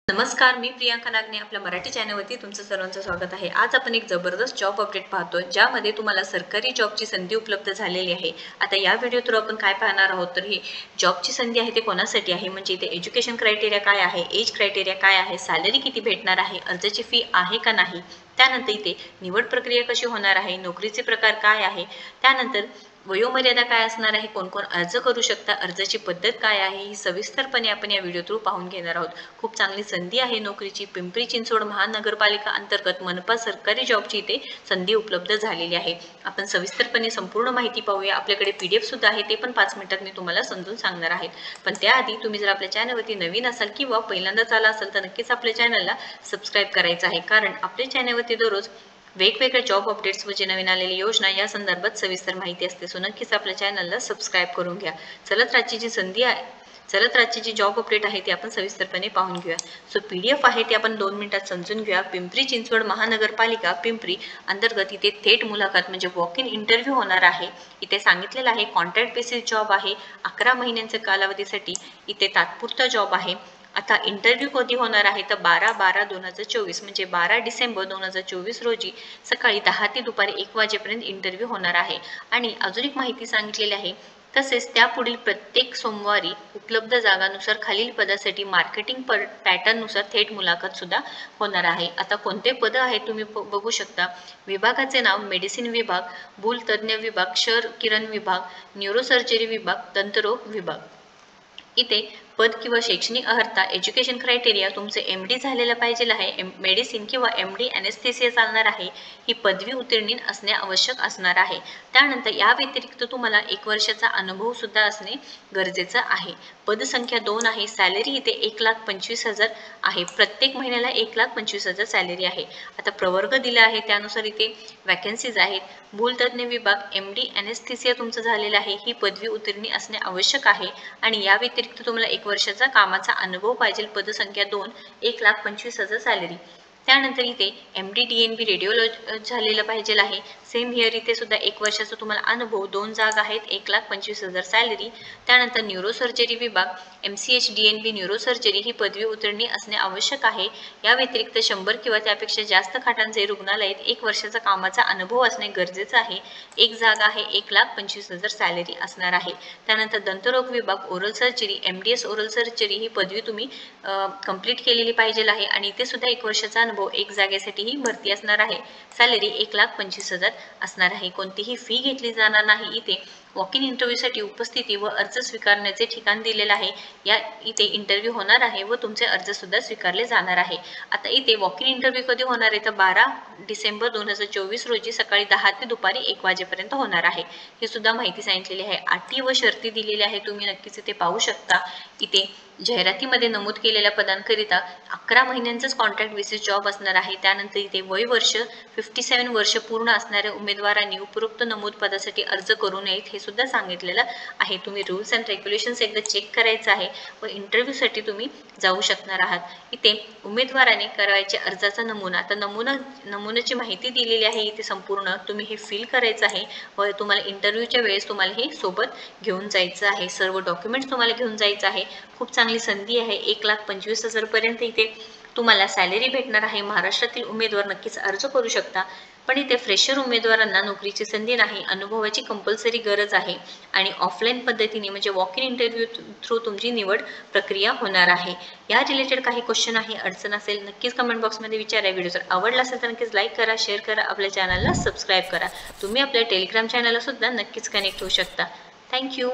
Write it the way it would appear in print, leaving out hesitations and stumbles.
नमस्कार, मी प्रियांका नागने आपल्या मराठी चॅनलवरती तुमचं सर्वांचं स्वागत आहे। आज आपण एक जबरदस्त जॉब अपडेट पाहतोय ज्यामध्ये तुम्हाला सरकारी जॉबची संधी उपलब्ध झालेली आहे। आता या व्हिडिओ थ्रू आपण काय पाहणार आहोत तर ही जॉबची संधी आहे ते कोणासाठी आहे, म्हणजे इथे एज्युकेशन क्रायटेरिया काय आहे, एज क्रायटेरिया काय आहे, सॅलरी किती भेटणार आहे, अर्जाची फी आहे का नाही, त्यानंतर इथे निवड प्रक्रिया कशी होणार आहे, नोकरीचे प्रकार काय आहे, त्यानंतर वयोमर्यादा काय असणार आहे, कोण कोण अर्ज करू शकता, अर्जाची पद्धत काय आहे, ही सविस्तरपणे आपण या व्हिडिओ थ्रू पाहून घेणार आहोत। खूप चांगली संधी आहे नोकरीची। पिंपरी चिंचवड महानगरपालिका अंतर्गत मनपा सरकारी जॉबची इथे संधी उपलब्ध झालेली आहे। आपण सविस्तरपणे संपूर्ण माहिती पाहूया। आपल्याकडे PDF सुद्धा आहे, ते पण 5 मिनिटात मी तुम्हाला समजून सांगणार आहे। पण त्याआधी तुम्ही जर आपल्या चॅनलवरती नवीन असाल किंवा पहिल्यांदाच आला असाल तर नक्कीच आपल्या चॅनलला सबस्क्राईब करायचं आहे, कारण आपल्या चॅनलवरती दररोज वेगवेगळ्या जॉब अपडेट्स व जे नवीन आलेली योजना या संदर्भात सविस्तर माहिती असते। सो नक्कीच आपल्या चॅनलला सबस्क्राईब करून घ्या। चलत राज्याची जी जॉब अपडेट आहे ती आपण सविस्तरपणे पाहून घेऊया। सो PDF आहे ते आपण 2 मिनिटात समजून घेऊया। पिंपरी चिंचवड महानगरपालिका पिंपरी अंतर्गत इथे थेट मुलाखत म्हणजे वॉक इन इंटरव्ह्यू होणार आहे। इथे सांगितलेलं आहे कॉन्ट्रॅक्ट बेसिस जॉब आहे, 11 महिन्यांच्या कालावधीसाठी इथे तात्पुरता जॉब आहे। आता इंटरव्ह्यू कधी होणार आहे तर 12/12/2024 म्हणजे 12 डिसेंबर 2024 रोजी सकाळी 10 ते दुपारी 1 वाजेपर्यंत इंटरव्ह्यू होणार आहे। आणि अजून एक माहिती सांगितलेली आहे, तसेच त्यापुढील प्रत्येक सोमवारी उपलब्ध जागांनुसार खालील पदासाठी मार्केटिंग पॅटर्ननुसार थेट मुलाखत सुद्धा होणार आहे। आता कोणते पद आहेत तुम्ही बघू शकता। विभागाचे नाव मेडिसिन विभाग, भूल तज्ञ विभाग, क्षर किरण विभाग, न्यूरोसर्जरी विभाग, दंतरोग विभाग। इथे पद किंवा शैक्षणिक अर्हता एज्युकेशन क्रायटेरिया तुमचे MD झालेलं पाहिजे आहे, मेडिसिन किंवा MD एनेस्थेसिया चालणार आहे, ही पदवी उत्तीर्ण असणे आवश्यक असणार आहे। त्यानंतर या व्यतिरिक्त तुम्हाला 1 वर्षाचा अनुभव सुद्धा असणे गरजेचं आहे। पदसंख्या 2 आहे। सॅलरी इथे 1,25,000 आहे, प्रत्येक महिन्याला 1,25,000 सॅलरी आहे। आता प्रवर्ग दिला आहे त्यानुसार इथे वॅकन्सीज आहेत। भूलतज्ञ विभाग MD एनेस्थेसिया तुमचं झालेलं आहे, ही पदवी उत्तीर्ण असणे आवश्यक आहे आणि या व्यतिरिक्त तुम्हाला 1 वर्षाचा कामाचा अनुभव पाहिजे। पदसंख्या 2, 1,25,000 सॅलरी। त्यानंतर इथे MD DNB रेडिओलॉजी झालेलं पाहिजे आहे। सेम हिअर इथे सुद्धा 1 वर्षाचा तुम्हाला अनुभव, 2 जागा आहेत, 1,25,000 सॅलरी। त्यानंतर न्यूरोसर्जरी विभाग MCH DNB न्यूरोसर्जरी ही पदवी उत्तीर्ण असणे आवश्यक आहे। या व्यतिरिक्त 100 किंवा त्यापेक्षा जास्त खाटांचे रुग्णालयात 1 वर्षाचा कामाचा अनुभव असणे गरजेचं आहे। 1 जागा आहे, 1,25,000 सॅलरी असणार आहे। त्यानंतर दंतरोग विभाग oral surgery MDS oral surgery ही पदवी तुम्ही कंप्लीट केलेली पाहिजे आहे आणि इथे सुद्धा 1 वर्षाचा अनुभव, 1 जागेसाठी ही भरती असणार आहे। सॅलरी 1,25,000 असणार आहे। कोणतीही फी घेतली जाणार नाही। इथे वॉक इन इंटरव्ह्यूसाठी उपस्थिती व अर्ज स्वीकारण्याचे ठिकाण दिलेलं आहे। या इथे इंटरव्ह्यू होणार आहे व तुमचे अर्ज सुद्धा स्वीकारले जाणार आहे। आता इथे वॉक इन इंटरव्ह्यू कधी होणार आहे तर 12 डिसेंबर 2024 रोजी सकाळी 10 ते दुपारी 1 वाजेपर्यंत होणार आहे। हे सुद्धा माहिती सांगितलेली आहे। अटी व शर्ती दिलेली आहे, तुम्ही नक्कीच इथे पाहू शकता। इथे जाहिरातीमध्ये नमूद केलेल्या पदांकरिता 11 महिन्यांचाच कॉन्ट्रॅक्ट बेसिस जॉब असणार आहे। त्यानंतर इथे वय वर्ष 57 वर्ष पूर्ण असणाऱ्या उमेदवारांनी उपरोक्त नमूद पदासाठी अर्ज करू नयेत, हे सुद्धा सांगितलेलं आहे। तुम्ही रूल्स अँड रेग्युलेशन्स एकदा चेक करायचं आहे व इंटरव्ह्यूसाठी तुम्ही जाऊ शकणार आहात। इथे उमेदवाराने करायचे अर्जाचा नमुना, आता नमुन्याची माहिती दिलेली आहे इथे संपूर्ण, तुम्ही हे फिल करायचं आहे व तुम्हाला इंटरव्ह्यूच्या वेळेस तुम्हाला हे सोबत घेऊन जायचं आहे। सर्व डॉक्युमेंट्स तुम्हाला घेऊन जायचं आहे। खूप चांगली संधी आहे। 1,25,000 पर्यंत इथे तुम्हाला सॅलरी भेटणार आहे। महाराष्ट्रातील उमेदवार नक्कीच अर्ज करू शकता, पण इथे फ्रेशर उमेदवारांना नोकरीची संधी नाही, अनुभवाची कंपल्सरी गरज आहे आणि ऑफलाईन पद्धतीने म्हणजे वॉक इन इंटरव्ह्यू थ्रू तुमची निवड प्रक्रिया होणार आहे। या रिलेटेड काही क्वेश्चन आहे, अडचण असेल नक्कीच कमेंट बॉक्समध्ये विचारा। व्हिडिओ जर आवडला असेल तर नक्कीच लाईक करा, शेअर करा, आपल्या चॅनलला सबस्क्राईब करा। तुम्ही आपल्या टेलिग्राम चॅनलला सुद्धा नक्कीच कनेक्ट होऊ शकता। थँक्यू।